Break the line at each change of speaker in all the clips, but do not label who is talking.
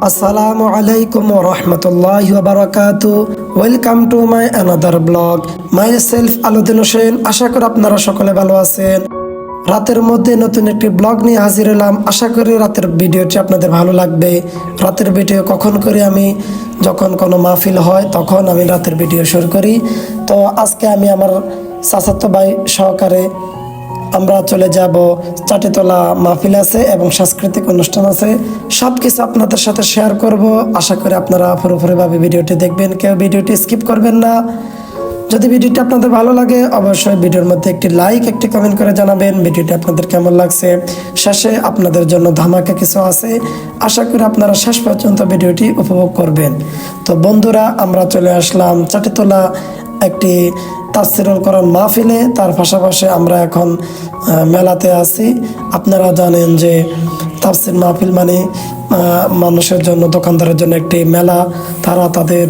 আসসালামু আলাইকুম রহমতুল্লাহি ওয়া বারাকাতু। Welcome to my another blog. Myself Alauddin Hossain. আশা করি আপনারা সকলে ভালো আছেন। রাতের মধ্যে নতুন একটি ব্লগ নিয়ে হাজির হলাম। আশা করি রাতের ভিডিওটি আপনাদের ভালো লাগবে। রাতের ভিডিও কখন করি আমি, যখন কোনো মাহফিল হয় তখন আমি রাতের ভিডিও শুরু করি। তো আজকে আমি আমার চাচাতো ভাই সহকারে আমরা চলে যাব চাটিতলা মাহফিল আছে এবং সাংস্কৃতিক অনুষ্ঠান আছে। সব কিছু আপনাদের সাথে শেয়ার করব। আশা করি আপনারা পুরোপুরিভাবে ভিডিওটি দেখবেন, কেউ ভিডিওটি স্কিপ করবেন না। যদি ভিডিওটি আপনাদের ভালো লাগে অবশ্যই ভিডিওর মধ্যে একটি লাইক, একটি কমেন্ট করে জানাবেন ভিডিওটি আপনাদের কেমন লাগছে। শেষে আপনাদের জন্য ধামাকা কিছু আছে, আশা করি আপনারা শেষ পর্যন্ত ভিডিওটি উপভোগ করবেন। তো বন্ধুরা, আমরা চলে আসলাম চাটিতলা একটি তাফসীরুল কোরআন মাহফিলে। তার পাশাপাশি আমরা এখন মেলাতে আছি। আপনারা জানেন যে তাফসীর মাহফিল মানে মানুষের জন্য, দোকানদারের জন্য একটি মেলা। তারা তাদের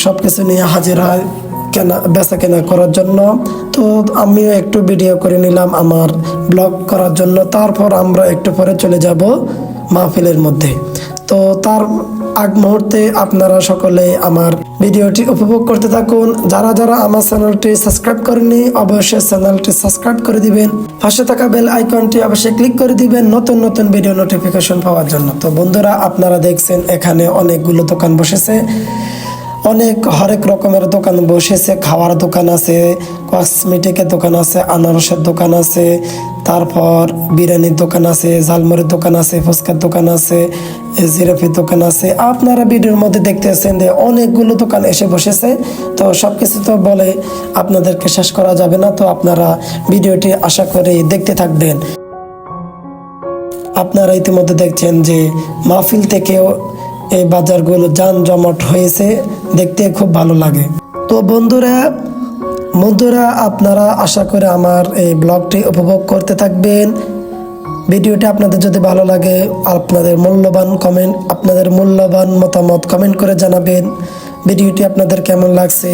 সব কিছু নিয়ে হাজির হয় বেচা কেনা করার জন্য। তো আমিও একটু ভিডিও করে নিলাম আমার ব্লগ করার জন্য। তারপর আমরা একটু পরে চলে যাব মাহফিলের মধ্যে। তো তার আগ মুহূর্তে আপনারা সকলে আমার ভিডিওটি উপভোগ করতে থাকুন। যারা যারা আমার চ্যানেলটি সাবস্ক্রাইব করেনি অবশ্যই চ্যানেলটি সাবস্ক্রাইব করে দিবেন। পাশে থাকা বেল আইকনটি অবশ্যই ক্লিক করে দিবেন নতুন নতুন ভিডিও নোটিফিকেশন পাওয়ার জন্য। তো বন্ধুরা, আপনারা দেখছেন এখানে অনেকগুলো দোকান বসেছে, অনেক হরেক রকমের দোকান বসেছে। খাওয়ার দোকান আছে, কসমেটিকের দোকান আছে, আনারসের দোকান আছে, তারপর বিরিয়ানির দোকান আছে, ঝালমুড়ির দোকান আছে, ফুচকার দোকান আছে, জিলাপির দোকান আছে। আপনারা ভিডিওর মধ্যে দেখতেছেন যে অনেকগুলো দোকান এসে বসেছে। তো সব কিছু তো বলে আপনাদেরকে শেষ করা যাবে না। তো আপনারা ভিডিওটি আশা করি দেখতে থাকবেন। আপনারা ইতিমধ্যে দেখছেন যে মাহফিল থেকেও এই বাজারগুলো জমজমাট হয়েছে, দেখতে খুব ভালো লাগে। তো বন্ধুরা আপনারা আশা করে আমার এই ব্লগটি উপভোগ করতে থাকবেন। ভিডিওটি আপনাদের যদি ভালো লাগে আপনাদের মূল্যবান মতামত কমেন্ট করে জানাবেন ভিডিওটি আপনাদের কেমন লাগছে।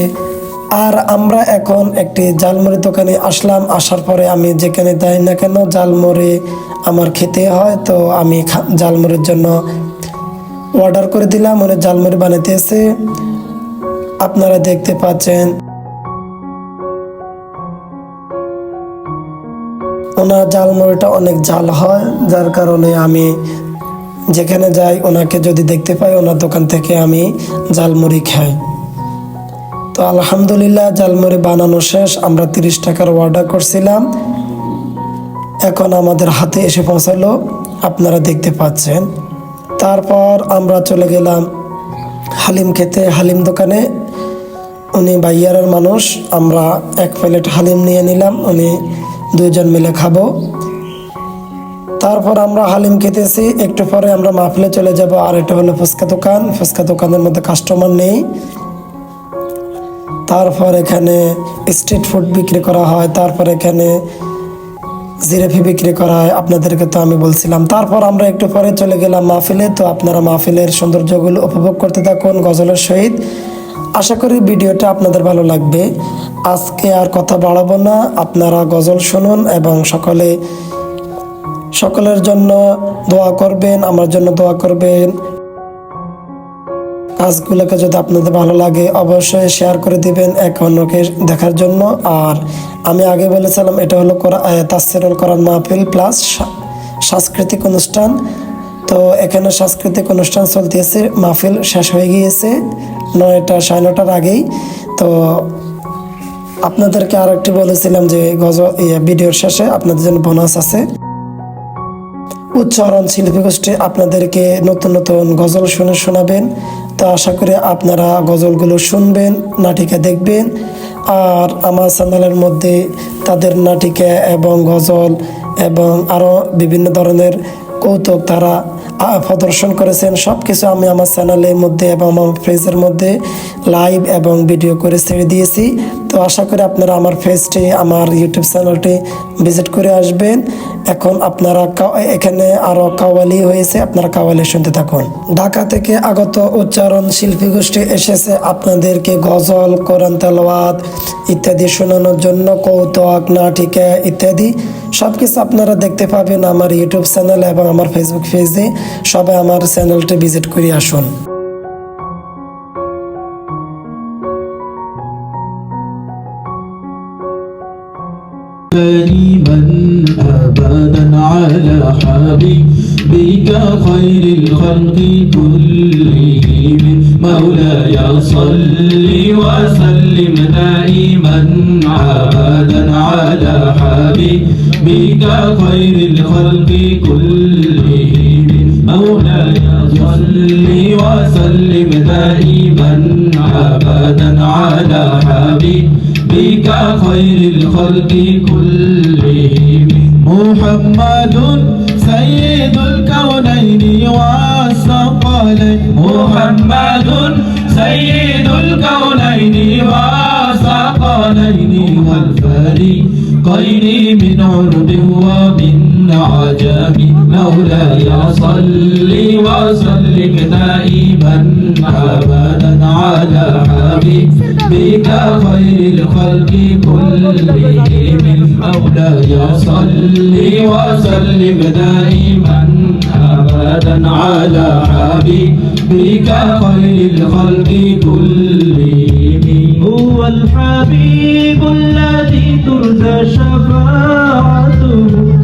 আর আমরা এখন একটি ঝালমুড়ি দোকানে আসলাম। আসার পরে আমি যেখানে যাই না কেন ঝালমুড়ি আমার খেতে হয়। তো আমি ঝালমুড়ির জন্য অর্ডার করে দিলাম। উনি ঝালমুড়ি বানাতে এসে আপনারা দেখতে পাচ্ছেন ওনার ঝালমুড়িটা অনেক ঝাল হয়, যার কারণে আমি যেখানে যাই ওনাকে যদি দেখতে পাই ওনার দোকান থেকে আমি ঝালমুড়ি খাই। তো আলহামদুলিল্লাহ ঝালমুড়ি বানানো শেষ। আমরা 30 টাকার অর্ডার করছিলাম, এখন আমাদের হাতে এসে পৌঁছালো, আপনারা দেখতে পাচ্ছেন। তারপর আমরা চলে গেলাম হালিম খেতে, হালিম দোকানে। উনি বাইয়ারের মানুষ, আমরা 1 প্লেট হালিম নিয়ে নিলাম, উনি 2 জন মিলে খাবো। তারপর আমরা হালিম খেতেছি। একটু পরে আমরা মাহফিলে চলে যাব। আর এটা হলো ফুচকা দোকান। ফুচকা দোকানের মধ্যে কাস্টমার নেই। তারপর এখানে স্ট্রিট ফুড বিক্রি করা হয়, তারপর এখানে জিলাপি বিক্রি করা হয়, আপনাদেরকে তো আমি বলছিলাম। তারপর আমরা একটু পরে চলে গেলাম মাহফিলে। তো আপনারা মাহফিলের সৌন্দর্যগুলো উপভোগ করতে থাকুন গজলের সহিত। আশা করি ভিডিওটা আপনাদের ভালো লাগবে। আজকে আর কথা বাড়াবো না, আপনারা গজল শুনুন এবং সকলের জন্য দোয়া করবেন, আমার জন্য দোয়া করবেন। কাজগুলোকে যদি আপনাদের ভালো লাগে অবশ্যই শেয়ার করে দিবেন অন্যকে দেখার জন্য। আর আমি আগে বলেছিলাম এটা হলো তাফসীরুল কোরআন মাহফিল প্লাস সাংস্কৃতিক অনুষ্ঠান। তো এখানে সাংস্কৃতিক অনুষ্ঠান চলতেছে, মাহফিল শেষ হয়ে গিয়েছে 9টা 9:30 আগেই। তো আপনাদেরকে আর একটি বলেছিলাম যে ভিডিওর শেষে আপনাদের জন্য বোনাস আছে। উচ্চারণ শিল্পী গোষ্ঠী আপনাদেরকে নতুন নতুন গজল শোনাবেন। তো আশা করি আপনারা গজলগুলো শুনবেন, নাটিকা দেখবেন। আর আমার চ্যানেলের মধ্যে তাদের নাটিকা এবং গজল এবং আরও বিভিন্ন ধরনের কৌতুক তারা প্রদর্শন করেছেন। সব কিছু আমি আমার চ্যানেলের মধ্যে এবং আমার পেজের মধ্যে লাইভ এবং ভিডিও করে ছেড়ে দিয়েছি। তো আশা করি আপনারা আমার পেজটি, আমার ইউটিউব চ্যানেলটি ভিজিট করে আসবেন। এখন আপনারা এখানে আরো কাওয়ালি হয়েছে, আপনারা কাওয়ালি শুনতে থাকুন। ঢাকা থেকে আগত উচ্চারণ শিল্পী গোষ্ঠী এসেছে আপনাদেরকে গজল, কোরআন তেলাওয়াত ইত্যাদি শোনানোর জন্য, কৌতুক, নাটিকা ইত্যাদি সবকিছু আপনারা দেখতে পাবেন আমার ইউটিউব চ্যানেলে এবং আমার ফেসবুক পেজে। সবাই আমার চ্যানেলটি ভিজিট করে আসুন।
دائما أبدا على حبيبك خير الخلق كلهم مولاي صل وسلم دائما أبدا على حبيبك خير الخلق كلهم مولاي صل وسلم دائما أبدا على حبيبك خير الخلق كلهم محمد سيد الكونين والثقلين محمد سيد الكونين والثقلين والفريقين من عرب ومن عجم مولاي صل وسلم دائما أبدا على حبيبك خير الخلق كلهم مولاي صل وسلم دائما أبدا على حبيبك خير الخلق كلهم هو الحبيب الذي ترجى شفاعته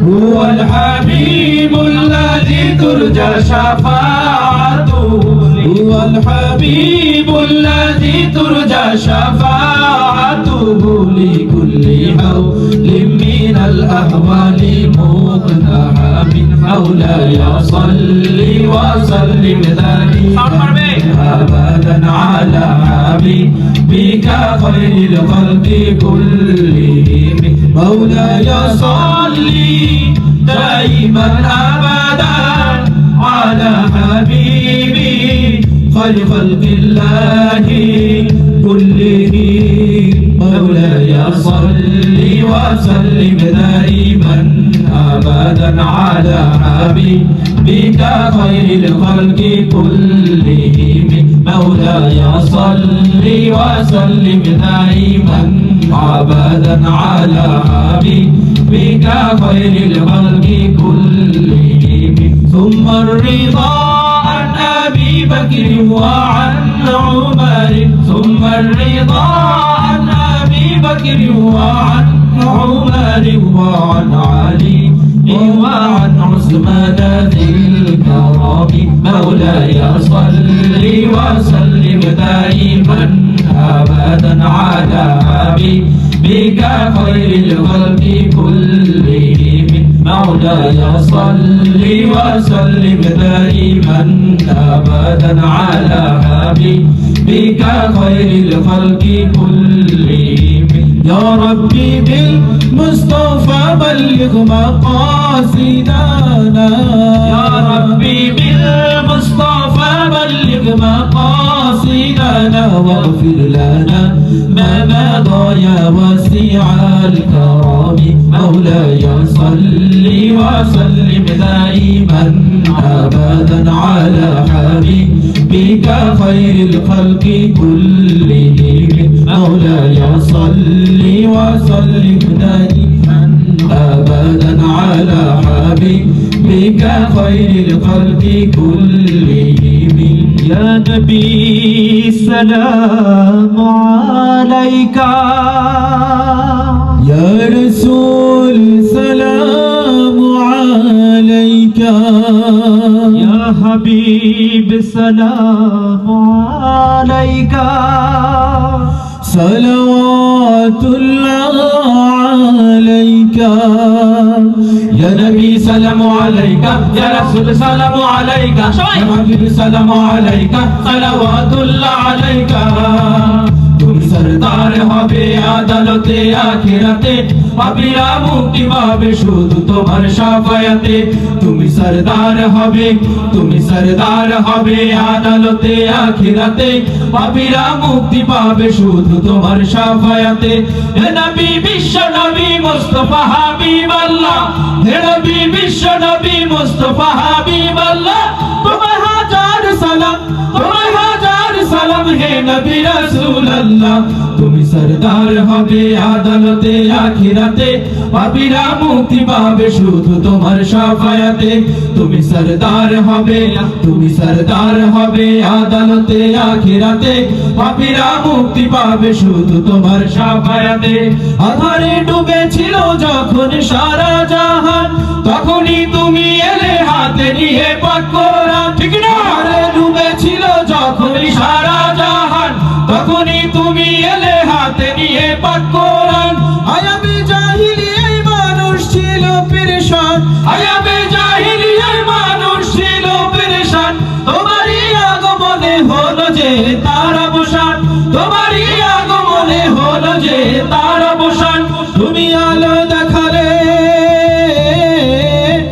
هو الحبيب الذي ترجى شفاعته هو الحبيب الذي ترجى شفاعته لكل حول من الأهوال مقتحم مولاي صل وسلم دائما أبدا على حبيبك خير الخلق كلهم مولاي صل دائما أبدا على حبيبي خير خلق الله كلهم مولاي صل وسلم دائما أبدا على حبيبك خير الخلق كلهم مولاي صل وسلم دائما أبدا على حبيبك خير الخلق كلهم ثم الرضا عن أبي بكر وعن عمر ثم الرضا عن أبي بكر وعن عمر وعن علي وعن عثمان ذي الكرم مولاي صل وسلم دائما أبدا على حبيبك خير الخلق كلهم مولاي صل وسلم دائما أبدا على حبيبك خير الخلق كلهم يا ربي بالمصطفى بلغ مقاصدنا يا ربي بالمصطفى بلغ مقاصدنا واغفر لنا ما مضى يا وسيع الكرم مولاي صل وسلم دائما أبدا على حبيبك خير الخلق كلهم مولاي صل وسلم دائما أبدا على حبيبك خير الخلق كلهم يا نبي السلام عليك يا رسول سلام عليك يا حبيب سلام عليك صلوات الله عليك يا نبي سلام عليك يا رسول سلام عليك يا حبيب سلام عليك صلوات الله عليك তুমি সরদার হবে আদালতে আখিরাতে পাপীরা মুক্তি পাবে শুধু তোমার শাফায়াতে। তুমি সরদার হবে, তুমি সরদার হবে আদালতে আখিরাতে, পাপীরা মুক্তি পাবে শুধু তোমার শাফায়াতে। হে নবী বিশ্ব নবী মুস্তাফা হাবিবাল্লাহ, হে নবী বিশ্ব নবী মুস্তাফা হাবিবাল্লাহ, তোমায় হাজার সালাম, তোমায় হাজার সালাম হে নবী রাসূলুল্লাহ। তুমি সরদার হবে আদালতে আখিরাতে, পাপীরা মুক্তি পাবে শুধু তোমার শাফায়াতে। তুমি সরদার হবে, তুমি সরদার হবে আদালতে আখিরাতে, পাপীরা মুক্তি পাবে শুধু তোমার শাফায়াতে। আধারে ডুবেছিল যখন সারা জাহান, তখনই তুমি এলে হাতে নিয়ে পাক কোরআন, ঠিক না? আধারে ডুবেছিল যখন সারা জাহান, তখনই তুমি এলে হাতে নিয়ে পাক কোরআন। আয়ামে জাহিলিয়ায় মানুষ ছিল পেরেশান, আয়ামে জাহিলিয়ায় মানুষ ছিল পেরেশান, তোমারই আগমনে হলো যে তার অবসান, তোমারই আগমনে হলো যে তার অবসান। তুমি আলো দেখালে,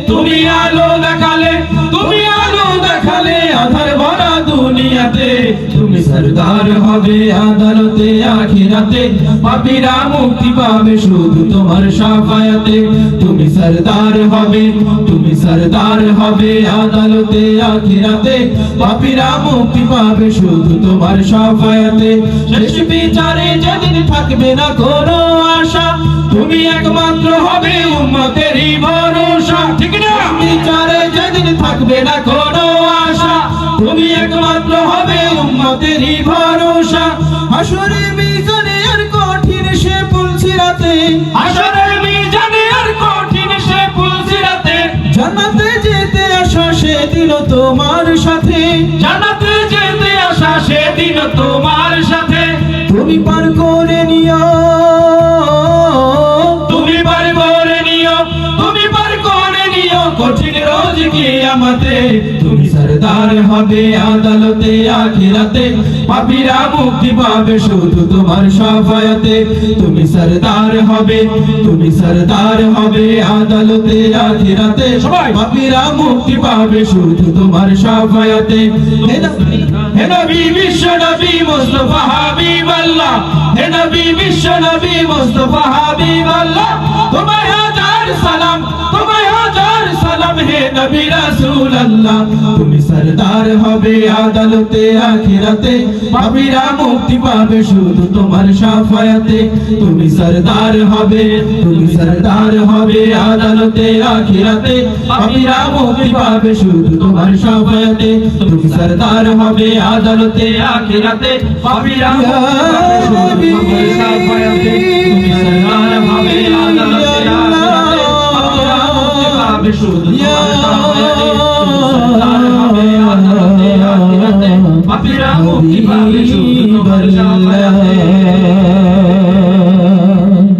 তুমি আলো দেখালে, তুমি আলো দেখালে আধার ভরা দুনিয়াতে। তুমি সরদার হবে আদালতে আখিরাতে, পাপীরা মুক্তি পাবে শুধু তোমার শাফায়াতে। তুমি সরদার হবে, তুমি সরদার হবে আদালতে আখিরাতে, পাপীরা মুক্তি পাবে শুধু তোমার শাফায়াতে। শেষ বিচারে যেদিন থাকবে না কোনো আশা, তুমি একমাত্র হবে উম্মতেরই ভরসা, ঠিক না? বিচারে যেদিন থাকবে না কোনো আশা, তুমি একমাত্র হবে উম্মতেরই ভরসা। হাসরে মিজানে আর কঠিন সে পুলসিরাতে, হাসরে মিজানে আর কঠিন সে পুলসিরাতে, জান্নাতে যেতে আসা সেদিন তোমার সাথে, জান্নাতে যেতে আসা সেদিন তোমার সাথে। তুমি পার করে নিও, তুমি পার করে নিও, তুমি পার করে নিও কঠিন রোজ কিয়ামতে। তুমি সরদার হবে আদালতে আখিরাতে, পাপীরা মুক্তি পাবে শুধু তোমার শাফায়াতে। তুমি সরদার হবে, তুমি সরদার হবে আদালতে আখিরাতে, পাপীরা মুক্তি পাবে শুধু তোমার শাফায়াতে। হে নবী বিশ্ব নবী মুস্তাফা হাবিবাল্লাহ, হে নবী বিশ্ব নবী মুস্তাফা হাবিবাল্লাহ, তোমায় হাজার সালাম, তোমায় হাজার সালাম হে নবী রাসূলুল্লাহ। তুমি সরদার হবে আদালতে আখিরাতে, পাপীরা মুক্তি পাবে শুধু তোমার শাফায়াতে। তুমি সরদার হবে, তুমি সরদার হবে আদালতে আখিরাতে, পাপীরা মুক্তি পাবে শুধু তোমার শাফায়াতে। তুমি সরদার হবে আদালতে আখিরাতে, পাপীরা মুক্তি পাবে শুধু তোমার শাফায়াতে। তুমি সরদার হবে আদালতে আখিরাতে, পাপীরা মুক্তি পাবে শুধু তোমার শাফায়াতে। তুমি সরদার হবে আদালতে আখিরাতে, পাপীরা মুক্তি পাবে শুধু তোমার শাফায়াতে।